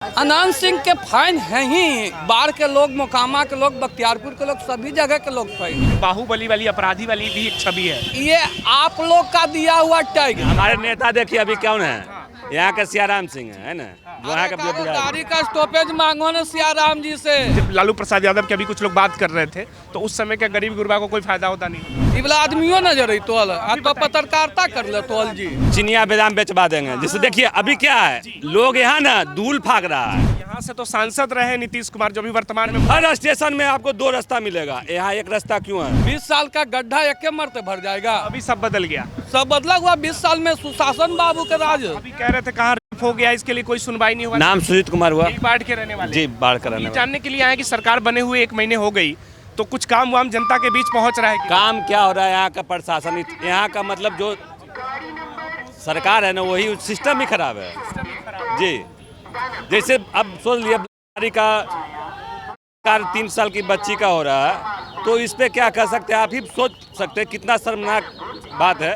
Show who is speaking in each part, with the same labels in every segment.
Speaker 1: अनंत सिंह के फैन हैं ही, बाढ़ के लोग, मोकामा के लोग, बख्तियारपुर के लोग, सभी जगह के लोग फैन।
Speaker 2: बाहुबली वाली, अपराधी वाली भी एक छवि है।
Speaker 1: ये आप लोग का दिया हुआ टैग।
Speaker 3: हमारे नेता देखिए अभी कौन है, यहाँ के सियाराम सिंह है ना, जो यहाँ का
Speaker 1: गाड़ी का स्टॉपेज मांगो ना सियाराम जी से।
Speaker 2: जब लालू प्रसाद यादव के अभी कुछ लोग बात कर रहे थे तो उस समय के गरीब गुरबा को कोई फायदा होता नहीं।
Speaker 1: ये वाला आदमियों नजर आई तोल, आप तो पत्रकारिता कर ले तोल जी।
Speaker 3: चिनिया बादाम बेचवा देंगे। जिससे देखिए अभी क्या है, लोग यहाँ ना धूल फाक रहा है।
Speaker 2: यहाँ से तो सांसद रहे नीतीश कुमार, जो भी वर्तमान में
Speaker 3: हर स्टेशन में आपको दो रास्ता मिलेगा, यहाँ एक रास्ता क्यों है?
Speaker 1: 20 साल का गड्ढा एक के मरते भर जाएगा।
Speaker 2: अभी सब बदल गया,
Speaker 1: सब बदला हुआ। 20 साल में सुशासन बाबू के राज।
Speaker 2: अभी कह रहे थे कहाँ हो गया, इसके लिए कोई सुनवाई नहीं हुआ।
Speaker 3: नाम सुजीत कुमार हुआ,
Speaker 2: बाढ़ के रहने वाले।
Speaker 3: जी बाढ़ का रहने
Speaker 2: ये
Speaker 3: वाला।
Speaker 2: जानने के लिए आए कि सरकार बने हुए 1 महीने हो गई तो कुछ काम वाम जनता के बीच पहुंच रहा है कि
Speaker 3: काम क्या हो रहा है? यहाँ का प्रशासन, यहाँ का मतलब जो सरकार है ना, वही सिस्टम ही खराब है जी। जैसे अब सोच लिया का 3 साल की बच्ची का हो रहा है, तो इस पे क्या कर सकते हैं? आप ही सोच सकते हैं कितना शर्मनाक बात है।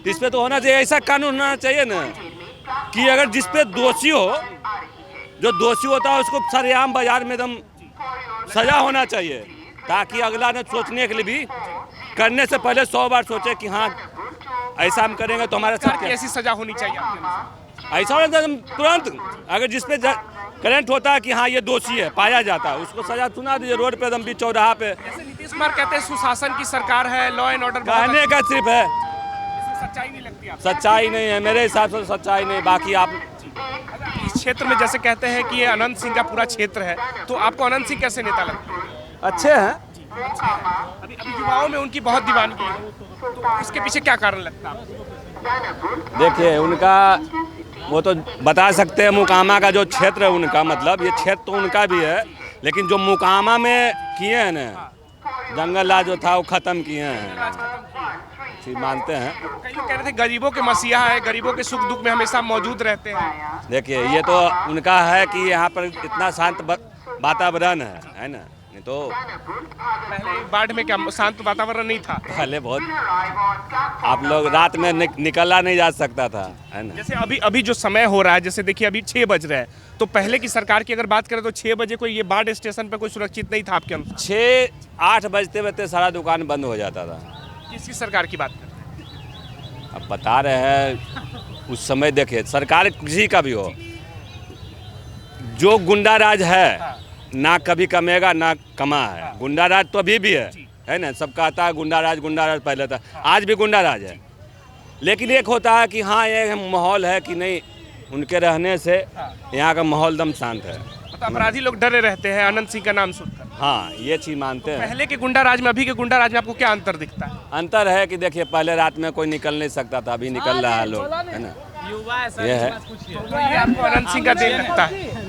Speaker 3: इस पे तो होना चाहिए, ऐसा कानून होना चाहिए ना कि अगर जिस पे दोषी हो, जो दोषी होता है उसको सरेआम बाजार में एकदम सजा होना चाहिए, ताकि अगला ने सोचने के लिए भी, करने से पहले 100 बार सोचे कि हाँ ऐसा हम करेंगे तो हमारे साथ
Speaker 2: ऐसी सजा होनी चाहिए आपके अनुसार?
Speaker 3: ऐसा होना चाहिए तुरंत। अगर जिस पे करंट होता है कि हाँ ये दोषी है, पाया जाता है, उसको सजा सुना दीजिए रोड पे, एकदम बीच चौराहा पे।
Speaker 2: जैसे नीतीश कुमार कहते हैं सुशासन की सरकार है, लॉ एंड ऑर्डर
Speaker 3: कहने का सिर्फ है,
Speaker 2: सच्चाई नहीं लगती आपको?
Speaker 3: सच्चाई नहीं है मेरे हिसाब से, सच्चाई नहीं। बाकी आप
Speaker 2: इस क्षेत्र में जैसे कहते हैं कि ये अनंत सिंह का पूरा क्षेत्र है, तो आपको अनंत सिंह कैसे नेता लगते हैं?
Speaker 3: अच्छे हैं।
Speaker 2: अभी युवाओं में उनकी बहुत दीवानगी है, तो इसके पीछे क्या कारण लगता है आपको?
Speaker 3: देखिए उनका वो तो बता सकते हैं, मुकामा का जो क्षेत्र है उनका, मतलब ये क्षेत्र तो उनका भी है, लेकिन जो मुकामा में किए हैं ना, जंगल राज जो था वो खत्म किए हैं, मानते हैं।
Speaker 2: कई लोग कह रहे थे गरीबों के मसीहा है, गरीबों के सुख दुख में हमेशा मौजूद रहते हैं।
Speaker 3: देखिए ये तो उनका है कि यहाँ पर इतना शांत वातावरण है ना, नहीं तो
Speaker 2: पहले बाढ़ में क्या शांत वातावरण नहीं था?
Speaker 3: पहले बहुत, आप लोग रात में निकला नहीं जा सकता था, है ना।
Speaker 2: जैसे अभी जो समय हो रहा है, जैसे देखिए अभी 6 बज रहे हैं, तो पहले की सरकार की अगर बात करें तो 6 बजे कोई ये बाढ़ स्टेशन पे कोई सुरक्षित नहीं था आपके अनुसार?
Speaker 3: 6-8 बजते बजते सारा दुकान बंद हो जाता था।
Speaker 2: किसी सरकार की बात करते हैं?
Speaker 3: अब बता रहे हैं उस समय, देखिए सरकार किसी का भी हो, जो गुंडा राज है ना कभी कमेगा ना कमा है। गुंडा राज तो अभी भी है ना, सब कहता है गुंडा राज पहले था, आज भी गुंडा राज है। लेकिन एक होता है कि हाँ ये माहौल है कि नहीं, उनके रहने से यहाँ का माहौल एकदम शांत है।
Speaker 2: मतलब अपराधी लोग डरे रहते हैं अनंत सिंह का नाम सुनकर।
Speaker 3: हाँ ये चीज़ मानते हैं।
Speaker 2: पहले के गुंडा राज में अभी के गुंडा राज में आपको क्या अंतर दिखता है?
Speaker 3: अंतर है कि देखिए पहले रात में कोई निकल नहीं सकता था, अभी निकल रहा है लोग, है ना। ये है,
Speaker 2: तो ये आपको अनंत सिंह का देन लगता है?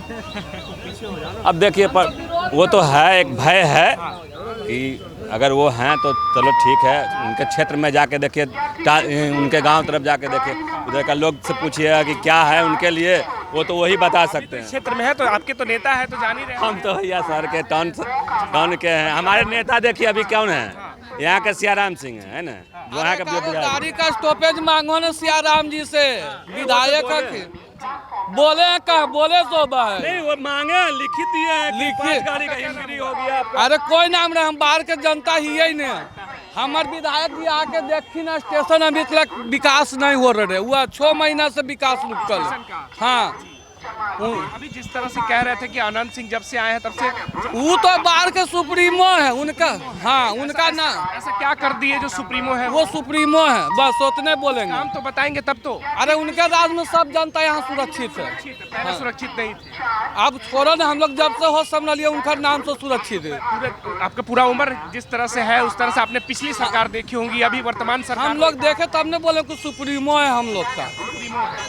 Speaker 3: अब देखिए पर वो तो है, एक भय है कि अगर वो हैं तो चलो ठीक है, उनके क्षेत्र में जाके देखिए, उनके गांव तरफ जाके देखिए, उधर का लोग से पूछिएगा कि क्या है उनके लिए, वो तो वही बता सकते हैं।
Speaker 2: क्षेत्र में है तो आपके तो नेता है, तो जान ही रहे हैं।
Speaker 3: हम तो भैया शहर के टाउन के हैं। हमारे नेता देखिए अभी कौन है, यहाँ के सियाराम सिंह है ना, जो यहाँ का
Speaker 1: गाड़ी का स्टॉपेज मांगो ना सियाराम जी से, विधायक बोले कहा बोले तो
Speaker 3: नहीं, वो मांगे लिखित दिए हैं,
Speaker 1: लिखित
Speaker 3: गाड़ी का हिंदरी हो गया आपका।
Speaker 1: अरे कोई नाम नहीं, हम बाहर के जनता ही है नहीं। हमारे विधायक जी आके देखी ना, स्टेशन अभी तक विकास नहीं हो रहे, हुआ 6 महीना से विकास रुकल। हाँ
Speaker 2: अभी जिस तरह से कह रहे थे कि अनंत सिंह जब से आए हैं तब से
Speaker 1: वो तो बाहर के सुप्रीमो है उनका। हाँ उनका ना,
Speaker 2: ऐसा क्या कर दिए जो सुप्रीमो है?
Speaker 1: वो सुप्रीमो है, बस उतने बोलेंगे।
Speaker 2: हम तो बताएंगे तब तो।
Speaker 1: अरे उनके राज में सब जनता यहाँ सुरक्षित है।
Speaker 2: पहले सुरक्षित नहीं थे,
Speaker 1: अब छोड़ो ना, हम लोग जब से होश संभालिए उनका नाम से सुरक्षित है।
Speaker 2: आपका पूरा उम्र जिस तरह से है उस तरह से आपने पिछली सरकार देखी होंगी, अभी वर्तमान सरकार
Speaker 1: हम लोग देखे तब ने बोले कि सुप्रीमो है हम लोग का।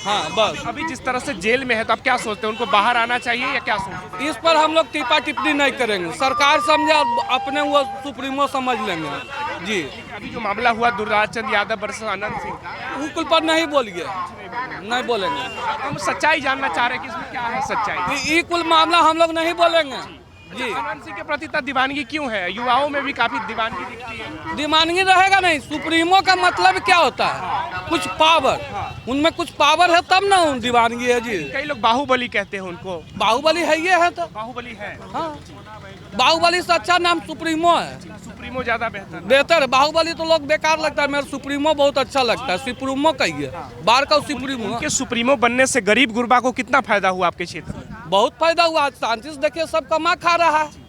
Speaker 1: हाँ बस।
Speaker 2: अभी जिस तरह से जेल में है तो आप क्या सोचते हैं, उनको बाहर आना चाहिए या क्या सोचते हैं?
Speaker 1: इस पर हम लोग टिप्पा टिप्पणी नहीं करेंगे, सरकार समझे, अपने वो सुप्रीमो समझ लेंगे जी।
Speaker 2: अभी जो मामला हुआ दुर्राज चंद्र यादव वर्सेस अनंत सिंह,
Speaker 1: वो कुल पर नहीं बोलिए, नहीं बोलेंगे।
Speaker 2: हम सच्चाई जानना चाह रहे हैं कि इसमें क्या है सच्चाई।
Speaker 1: ये कुल मामला हम लोग नहीं बोलेंगे जी।
Speaker 2: अनंत सिंह के प्रति इतना दीवानगी क्यों है? युवाओं में भी काफी दीवानगी दिखती है।
Speaker 1: दीवानगी रहेगा नहीं, सुप्रीमो का मतलब क्या होता है? कुछ पावर, उनमें कुछ पावर है तब ना उन दीवानगी है जी।
Speaker 2: कई लोग बाहुबली कहते हैं उनको।
Speaker 1: बाहुबली है ये है तो
Speaker 2: बाहुबली है,
Speaker 1: हाँ, बाहुबली से अच्छा नाम सुप्रीमो है।
Speaker 2: सुप्रीमो ज्यादा बेहतर।
Speaker 1: बेहतर है, बाहुबली तो लोग बेकार लगता है, मेरा सुप्रीमो बहुत अच्छा लगता है। सुप्रीमो कहिए, बाहर का सुप्रीमो।
Speaker 2: के सुप्रीमो बनने से गरीब गुरबा को कितना फायदा हुआ आपके क्षेत्र में?
Speaker 1: बहुत फायदा हुआ, शांति से देखिए सब कमा खा रहा है।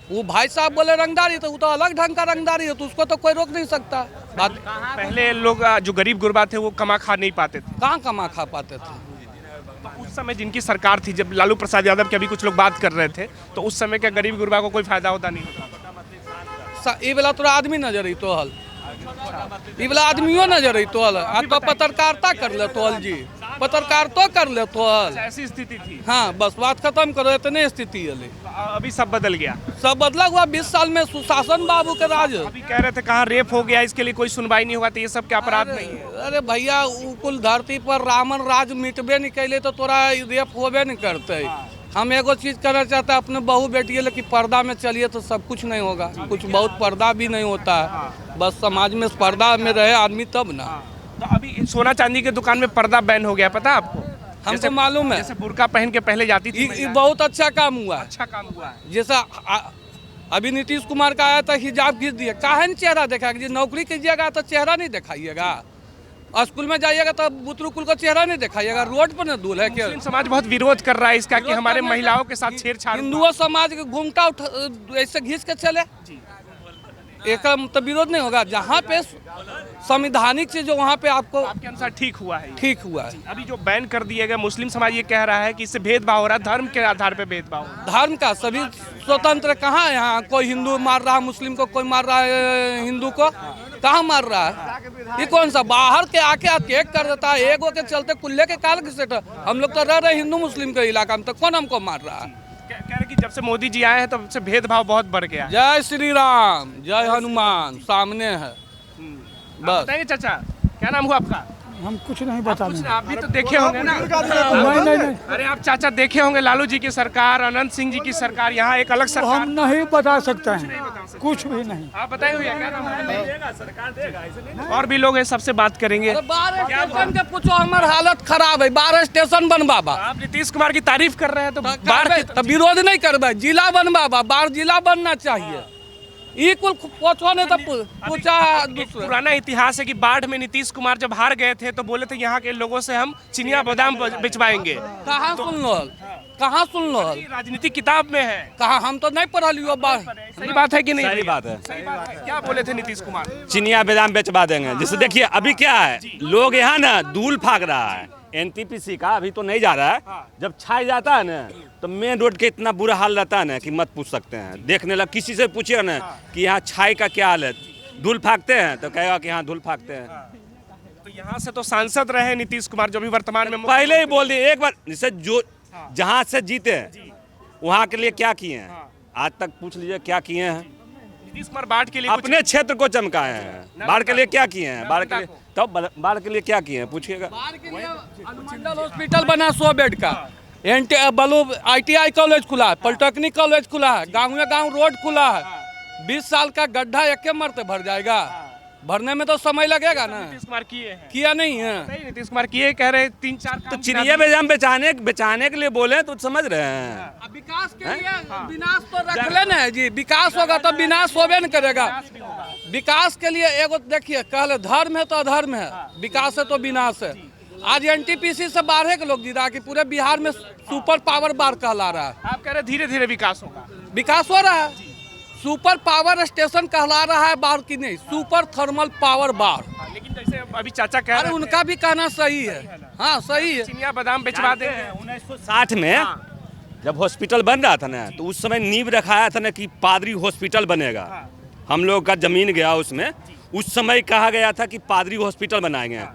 Speaker 1: वो भाई साहब बोले रंगदारी, तो वो तो अलग ढंग का रंगदारी है, तो उसको तो कोई रोक नहीं सकता। बात
Speaker 2: पहले लोग जो गरीब गुरबा थे वो कमा खा नहीं पाते थे,
Speaker 1: कहाँ कमा खा पाते थे।
Speaker 2: तो उस समय जिनकी सरकार थी, जब लालू प्रसाद यादव के अभी कुछ लोग बात कर रहे थे, तो उस समय क्या गरीब गुरबा को कोई फायदा होता नहीं होता?
Speaker 1: ये वाला तोरा आदमी नजर ही तो हल, ये वाला आदमियों नजर ही तो हल। आज तो पत्रकारिता कर ले तो हल जी, पत्रकार तो कर ले तो हल।
Speaker 2: ऐसी स्थिति थी।
Speaker 1: हाँ बस बात खत्म करो, इतने स्थिति है।
Speaker 2: अभी सब बदल गया।
Speaker 1: सब बदला हुआ, 20 साल में सुशासन बाबू के राज।
Speaker 2: अभी कह रहे थे कहाँ रेप हो गया, इसके लिए कोई सुनवाई नहीं हुआ, तो ये सब क्या अपराध नहीं है?
Speaker 1: अरे भैया, कुल धरती पर रामन राज मिटबे नहीं कैले तो तोरा रेप होबे नहीं करते। हम एगो चीज करना चाहते हैं, अपने बहू बेटी है, लेकिन पर्दा में चलिए तो सब कुछ नहीं होगा। कुछ बहुत पर्दा भी नहीं होता है, बस समाज में पर्दा में रहे आदमी तब ना।
Speaker 2: तो अभी सोना चांदी के दुकान में पर्दा बैन हो गया, पता आपको?
Speaker 1: हमको मालूम है,
Speaker 2: जैसे बुर्का पहन के पहले जाती थी।
Speaker 1: ये बहुत अच्छा काम हुआ है।
Speaker 2: अच्छा काम हुआ है।
Speaker 1: जैसा अभी नीतीश कुमार का आया था, हिजाब खींच दिया, काहे नहीं चेहरा दिखाएगा? नौकरी कीजिएगा तो चेहरा नहीं दिखाइएगा, स्कूल में जाइएगा तो बुतरू कुल का चेहरा नहीं दिखाइएगा, रोड पर न दूल्हा है क्या?
Speaker 2: मुस्लिम समाज बहुत विरोध कर रहा है इसका कि हमारे महिलाओं के साथ छेड़छाड़।
Speaker 1: हिंदुओं समाज के घूमटा ऐसे घींच के चले, एक मतलब विरोध नहीं होगा। जहाँ पे संवैधानिक चीज जो वहाँ पे आपको
Speaker 2: आपके अनुसार ठीक हुआ है?
Speaker 1: ठीक हुआ है।
Speaker 2: अभी जो बैन कर दिया गया, मुस्लिम समाज ये कह रहा है कि इससे भेदभाव हो रहा है, धर्म के आधार पे भेदभाव।
Speaker 1: धर्म का सभी स्वतंत्र कहाँ है? यहाँ कोई हिंदू मार रहा है मुस्लिम को, कोई मार रहा है हिंदू को, कहाँ मार रहा है? ये कौन सा बाहर के आके अटैक कर देता है? एगो के चलते कुल्ले के काल के सेट। हम लोग तो रह रहे हिंदू मुस्लिम के इलाका में, तो कौन हमको मार रहा है?
Speaker 2: कह रहे कि जब से मोदी जी आए हैं तब से भेदभाव बहुत बढ़ गया है।
Speaker 1: जय श्री राम, जय हनुमान, सामने है बस।
Speaker 2: बताइए चाचा, क्या नाम हुआ आपका?
Speaker 4: हम कुछ नहीं बता रहे।
Speaker 2: आप भी तो देखे होंगे ना?
Speaker 4: नहीं।
Speaker 2: अरे आप चाचा देखे होंगे लालू जी की सरकार, अनंत सिंह जी की सरकार, यहाँ एक अलग
Speaker 4: हम
Speaker 2: सरकार।
Speaker 4: नहीं बता सकते हैं, कुछ भी नहीं।
Speaker 2: आप बताइए भैया, क्या नाम है? और भी लोग हैं, सबसे बात करेंगे।
Speaker 1: 12 स्टेशन के पूछो, हमार हालत खराब है। 12 स्टेशन बनवाबा,
Speaker 2: आप नीतीश कुमार की तारीफ कर रहे हैं तो
Speaker 1: तो विरोध नहीं करबे। जिला बनवाबा, 12 जिला बनना चाहिए। ये कुल पूछो नहीं तो पूछा दूसरा।
Speaker 2: पुराना इतिहास है कि बाढ़ में नीतीश कुमार जब हार गए थे तो बोले थे यहाँ के लोगों से हम चिनिया बादाम बिचवाएंगे।
Speaker 1: कहाँ सुन लो, कहाँ सुन लो?
Speaker 2: राजनीतिक किताब में है।
Speaker 1: कहाँ? हम तो नहीं पढ़लियो।
Speaker 2: सही बात है कि नहीं?
Speaker 3: सही बात है।
Speaker 2: सही बात है। क्या बोले थे नीतीश कुमार?
Speaker 3: चिनिया बादाम बेचवा देंगे। जैसे देखिए अभी क्या है, लोग यहाँ ना धूल फाक रहा है, एनटीपीसी का अभी तो नहीं जा रहा है। जब छाई जाता है ना तो मेन रोड के इतना बुरा हाल रहता है ना कि मत पूछ सकते हैं। देखने लग किसी से पूछिएगा ना कि यहाँ छाई का क्या हाल है, धूल फाकते हैं तो कहेगा कि हाँ धूल फाकते हैं।
Speaker 2: तो यहाँ से तो सांसद रहे नीतीश कुमार, जो भी वर्तमान में
Speaker 3: पहले ही बोल दिए एक बार, जैसे जो जहाँ से जीते हैं वहाँ के लिए क्या किए हैं, आज तक पूछ लीजिए क्या किए हैं।
Speaker 2: नीतीश कुमार बाढ़ के लिए
Speaker 3: अपने क्षेत्र को चमकाए हैं, बाढ़ के लिए क्या किए हैं, बाढ़ के लिए तब बाढ़ के लिए क्या किए हैं पूछिएगा।
Speaker 1: अनुमंडल हॉस्पिटल बना 100 बेड का, ITI कॉलेज खुला है, पॉलिटेक्निक कॉलेज खुला है, गाँव में गाँव रोड खुला है। 20 साल का गड्ढा एक मरते भर जाएगा, भरने में तो समय लगेगा ना।
Speaker 2: नीतीश कुमार किए हैं,
Speaker 1: किया नहीं है।
Speaker 2: नहीं नीतीश कुमार किए, कह रहे 3-4
Speaker 3: तो चिनिया बादाम बेचाने के लिए बोले तो समझ रहे हैं।
Speaker 1: विकास के लिए विनाश तो रख लेना है जी। विकास होगा तो विनाश होबे न करेगा। विकास के लिए एगो देखिए, कहले धर्म है तो अधर्म है, विकास है तो विनाश है। आज एनटीपीसी से बाहर के लोग जी रहा कि पूरे बिहार में सुपर पावर बार कहला रहा है।
Speaker 2: आप कह रहे धीरे धीरे विकास होगा।
Speaker 1: विकास हो रहा है, सुपर पावर स्टेशन कहला रहा है बार की नहीं, सुपर थर्मल पावर बार।
Speaker 2: लेकिन जैसे अभी चाचा कह
Speaker 1: अरे
Speaker 2: रहे हैं
Speaker 1: उनका भी कहना सही है। हाँ सही है।
Speaker 2: चिनिया बादाम बेचवा देंगे।
Speaker 3: 1960 में जब हॉस्पिटल बन रहा था ना तो उस समय नींव रखाया था ना कि पादरी हॉस्पिटल बनेगा। हम लोग का जमीन गया उसमें, उस समय कहा गया था कि पादरी हॉस्पिटल बनाएंगे।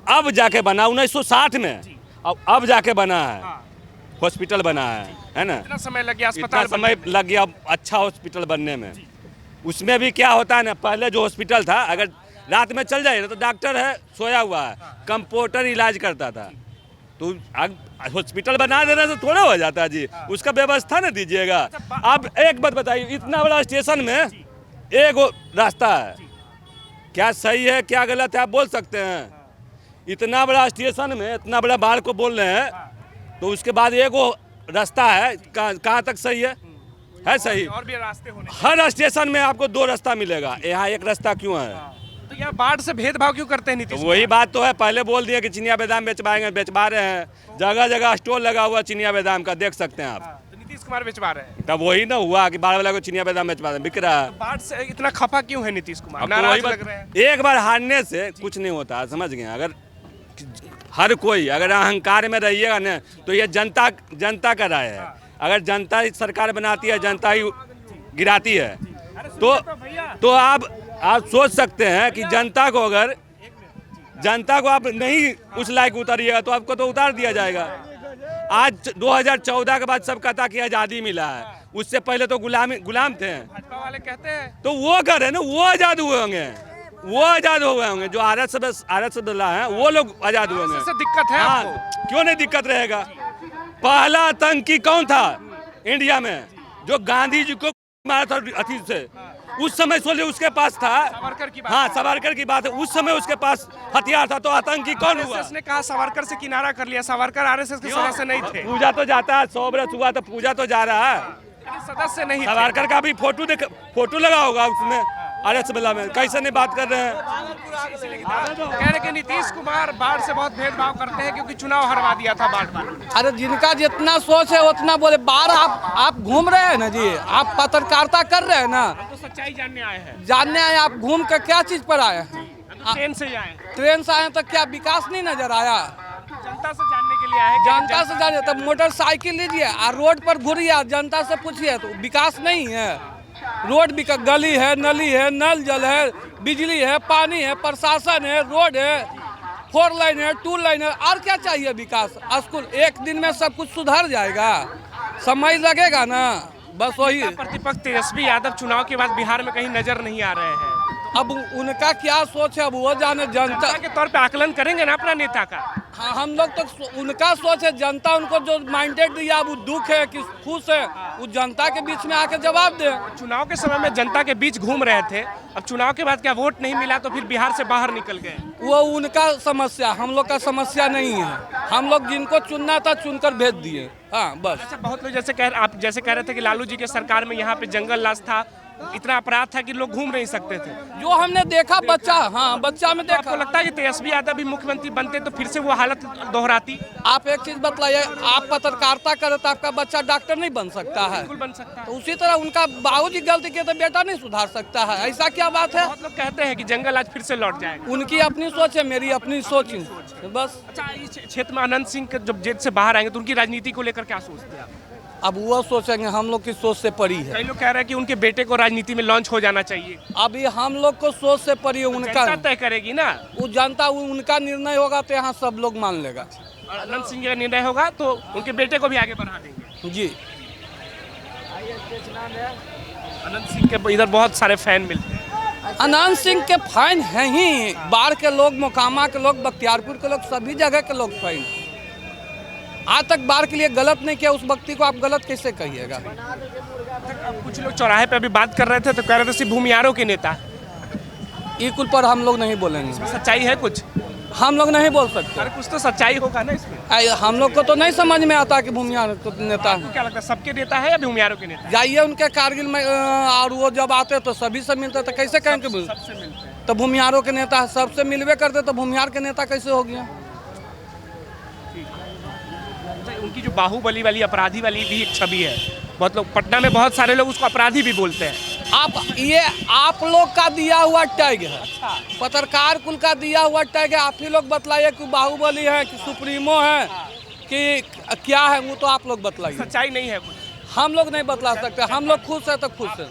Speaker 3: अब जाके बना 1960 में, अब जाके बना है, हॉस्पिटल बना है ना।
Speaker 2: इतना समय लग गया,
Speaker 3: इतना
Speaker 2: अस्पताल
Speaker 3: समय लग गया अच्छा हॉस्पिटल बनने में। उसमें भी क्या होता है ना, पहले जो हॉस्पिटल था अगर रात में चल जाए ना तो डॉक्टर है सोया हुआ है, कंपाउंडर इलाज करता था। तो हॉस्पिटल बना देने से थोड़ा हो जाता है जी, उसका व्यवस्था ना दीजिएगा। आप एक बात बताइए, इतना बड़ा स्टेशन में एक रास्ता है, क्या सही है क्या गलत है आप बोल सकते हैं। इतना बड़ा स्टेशन में इतना बड़ा बाढ़ को बोल रहे हैं, तो उसके बाद एक वो रास्ता है, कहाँ तक सही है सही?
Speaker 2: और भी रास्ते होने
Speaker 3: हर स्टेशन में आपको 2 रास्ता मिलेगा, यहाँ एक रास्ता क्यों है?
Speaker 2: तो यहाँ बाढ़ से भेदभाव क्यों करते हैं नीतीश?
Speaker 3: तो वही बात तो है, पहले बोल दिया कि चिनिया बादाम बेचवाएंगे, बेचवा रहे हैं, जगह जगह स्टॉल लगा हुआ चिनिया बादाम का, देख सकते हैं आप।
Speaker 2: तो नीतीश कुमार बेचवा रहे हैं।
Speaker 3: तब वही ना हुआ कि बाढ़ वाला को चिनिया बादाम बेचवा रहे हैं, बिक रहा है।
Speaker 2: बाढ़ से इतना खफा क्यों है नीतीश कुमार?
Speaker 3: अब तो
Speaker 2: नाराज
Speaker 3: वही
Speaker 2: लग रहे हैं।
Speaker 3: बात, एक बार हारने से कुछ नहीं होता, समझ गए? अगर हर कोई अगर अहंकार में रहिएगा ना, तो ये जनता का राय है। अगर जनता ही सरकार बनाती है, जनता ही गिराती है, तो आप सोच सकते हैं कि जनता को आप नहीं उस लायक उतारिएगा तो आपको तो उतार दिया जाएगा। आज 2014 के बाद सब कहता कि आज़ादी मिला है, उससे पहले तो गुलाम थे।
Speaker 2: भाजपा वाले कहते हैं
Speaker 3: तो वो कह रहे हैं ना, वो आज़ाद हुए होंगे, जो आरएसएस वाला है वो लोग आज़ाद हुए होंगे।
Speaker 2: इससे दिक्कत है
Speaker 3: हाँ,
Speaker 2: आपको?
Speaker 3: क्यों नहीं दिक्कत रहेगा? पहला आतंकी कौन था इंडिया में, जो गांधी जी को मारा था अथी से? उस समय सोचिए उसके पास था,
Speaker 2: सावरकर की बात।
Speaker 3: हाँ सावरकर की बात है, उस समय उसके पास हथियार था, तो आतंकी कौन हुआ?
Speaker 2: आरएसएस ने कहा सावरकर से किनारा कर लिया, सावरकर आरएसएस के सदस्य नहीं थे।
Speaker 3: पूजा तो जाता है, 100 बरस हुआ तो पूजा तो जा रहा है।
Speaker 2: लेकिन सदस्य नहीं थे।
Speaker 3: सावरकर का भी फोटो लगा होगा उसमें, आरएसएस वाला में। कैसे नहीं बात कर रहे हैं?
Speaker 2: कह रहे कि नीतीश कुमार बाढ़ से बहुत भेदभाव करते हैं क्योंकि चुनाव हरवा दिया था बाढ़ में।
Speaker 1: अरे जिनका जितना सोच है उतना बोले। बाहर आप घूम रहे हैं ना जी, आप पत्रकारिता कर रहे हैं ना,
Speaker 2: हम तो सच्चाई जानने आए हैं।
Speaker 1: जानने आए। आप घूम कर क्या चीज पर आए हैं?
Speaker 2: हम तो ट्रेन से ही आए हैं।
Speaker 1: ट्रेन से आए तो क्या विकास नहीं नजर आया?
Speaker 2: जनता से जानने के लिए आए हैं कि
Speaker 1: जनता से जानिए, तब मोटरसाइकिल लीजिए और रोड पर घूरिए, जनता से पूछिए, तो विकास नहीं है। रोड भी गली है, नली है, नल जल है, बिजली है, पानी है, प्रशासन है, रोड है, 4 लाइन है, 2 लाइन है, और क्या चाहिए विकास? स्कूल एक दिन में सब कुछ सुधर जाएगा? समय लगेगा ना, बस वही।
Speaker 2: प्रतिपक्ष तेजस्वी यादव चुनाव के बाद बिहार में कहीं नजर नहीं आ रहे हैं।
Speaker 1: अब उनका क्या सोच है, अब वो जाने। जनता
Speaker 2: के तौर पे आकलन करेंगे ना अपना नेता का।
Speaker 1: हाँ, हम लोग तो उनका सोच है, जनता उनको जो माइंडेड दिया, वो दुख है कि खुश है, वो जनता के बीच में आके जवाब दे।
Speaker 2: चुनाव के समय में जनता के बीच घूम रहे थे, अब चुनाव के बाद क्या वोट नहीं मिला तो फिर बिहार से बाहर निकल गए?
Speaker 1: वो उनका समस्या, हम लोग का समस्या नहीं है। हम लोग जिनको चुनना था चुनकर भेज दिए। हाँ बस।
Speaker 2: अच्छा, बहुत लोग आप जैसे कह रहे थे कि लालू जी के सरकार में यहाँ पे जंगल राज था, इतना अपराध था कि लोग घूम नहीं सकते थे।
Speaker 1: जो हमने देखा बच्चा, हाँ बच्चा में देखा।
Speaker 2: आपको लगता है कि तेजस्वी यादव भी मुख्यमंत्री बनते तो फिर से वो हालत दोहराती?
Speaker 1: आप एक चीज बतलाइए, आप पत्रकारिता करें तो आपका बच्चा डॉक्टर नहीं बन सकता है?
Speaker 2: बिल्कुल बन सकता है।
Speaker 1: तो उसी तरह उनका बाबूजी गलती किए तो बेटा नहीं सुधार सकता है? ऐसा क्या बात है?
Speaker 2: बहुत लोग कहते हैं कि जंगल आज फिर से लौट जाएगा।
Speaker 1: उनकी अपनी सोच है, मेरी अपनी सोच है, बस।
Speaker 2: अच्छा, इस क्षेत्र में अनंत सिंह जब जेल से बाहर आएंगे तो उनकी राजनीति को लेकर क्या सोचते हैं आप?
Speaker 1: अब वो सोचेंगे, हम लोग की सोच से परी है।
Speaker 2: कई लोग कह रहे हैं कि उनके बेटे को राजनीति में लॉन्च हो जाना चाहिए।
Speaker 1: अभी हम लोग को सोच से परी है, उनका
Speaker 2: जनता तय करेगी ना।
Speaker 1: वो जनता, उनका निर्णय होगा तो यहाँ सब लोग मान लेगा।
Speaker 2: और अनंत सिंह का निर्णय होगा तो उनके बेटे को भी आगे बढ़ा देंगे।
Speaker 1: जी।
Speaker 2: अनंत सिंह के इधर बहुत सारे फैन मिलते हैं।
Speaker 1: अनंत सिंह के फैन हैं ही, बाढ़ के लोग, मोकामा के लोग, बख्तियारपुर के लोग, सभी जगह के लोग फैन। आज तक बाढ़ के लिए गलत नहीं किया, उस व्यक्ति को आप गलत कैसे कहिएगा?
Speaker 2: कुछ लोग चौराहे पे अभी बात कर रहे थे तो कह रहे थे सिर्फ भूमियारों के नेता।
Speaker 1: ये कुल पर हम लोग नहीं बोलेंगे।
Speaker 2: सच्चाई है कुछ?
Speaker 1: हम लोग नहीं बोल सकते।
Speaker 2: अरे कुछ तो सच्चाई होगा ना इसमें।
Speaker 1: हम लोग को तो नहीं समझ में आता कि भूमियार तो नेता है।
Speaker 2: क्या लगता है, सबके नेता है या भूमियारों के नेता?
Speaker 1: जाइए उनके कारगिल में, और वो जब आते तो सभी से मिलते, तो कैसे कहेंगे?
Speaker 2: सबसे मिलते हैं।
Speaker 1: तो भूमियारों के नेता सबसे मिलवे करते, तो भूमियार के नेता कैसे हो गया?
Speaker 2: उनकी जो बाहुबली वाली, अपराधी वाली भी एक छवि है। बहुत लोग पटना में, बहुत सारे लोग उसको अपराधी भी बोलते हैं।
Speaker 1: ये आप लोग का दिया हुआ टैग है। पत्रकार कुल का दिया हुआ टैग है। आप ही लोग बतलाइए कि बाहुबली है कि सुप्रीमो है कि क्या है, वो तो आप लोग बतलाइए।
Speaker 2: सच्चाई नहीं है कुछ।
Speaker 1: हम लोग नहीं बतला सकते। हम लोग खुश है तो खुश है।